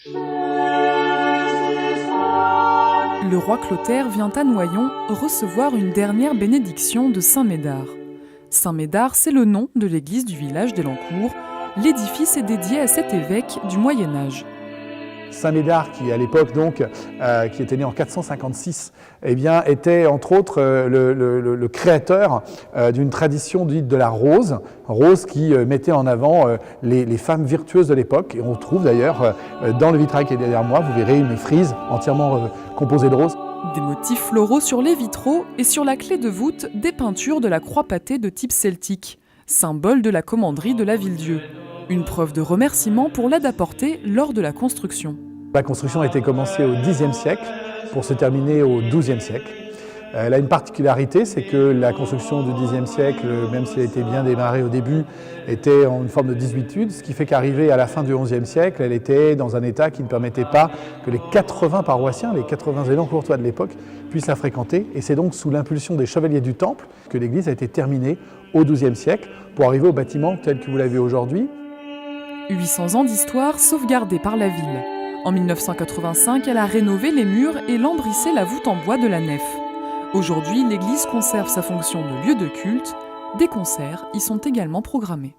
Le roi Clotaire vient à Noyon recevoir une dernière bénédiction de Saint-Médard. Saint-Médard, c'est le nom de l'église du village d'Elancourt. L'édifice est dédié à cet évêque du Moyen-Âge. Saint-Médard, qui à l'époque donc, qui était né en 456, eh bien, était entre autres le créateur d'une tradition dite de la rose, rose qui mettait en avant les femmes virtueuses de l'époque. Et on trouve d'ailleurs dans le vitrail qui est derrière moi, vous verrez une frise entièrement composée de rose. Des motifs floraux sur les vitraux et sur la clé de voûte, des peintures de la croix pâtée de type celtique, symbole de la commanderie de la Ville-Dieu. Une preuve de remerciement pour l'aide apportée lors de la construction. La construction a été commencée au Xe siècle pour se terminer au XIIe siècle. Elle a une particularité, c'est que la construction du Xe siècle, même si elle a été bien démarrée au début, était en une forme de désuétude, ce qui fait qu'arrivée à la fin du XIe siècle, elle était dans un état qui ne permettait pas que les 80 paroissiens, les 80 élancourtois de l'époque, puissent la fréquenter. Et c'est donc sous l'impulsion des chevaliers du Temple que l'église a été terminée au XIIe siècle pour arriver au bâtiment tel que vous l'avez aujourd'hui. 800 ans d'histoire sauvegardée par la ville. En 1985, elle a rénové les murs et lambrissé la voûte en bois de la nef. Aujourd'hui, l'église conserve sa fonction de lieu de culte. Des concerts y sont également programmés.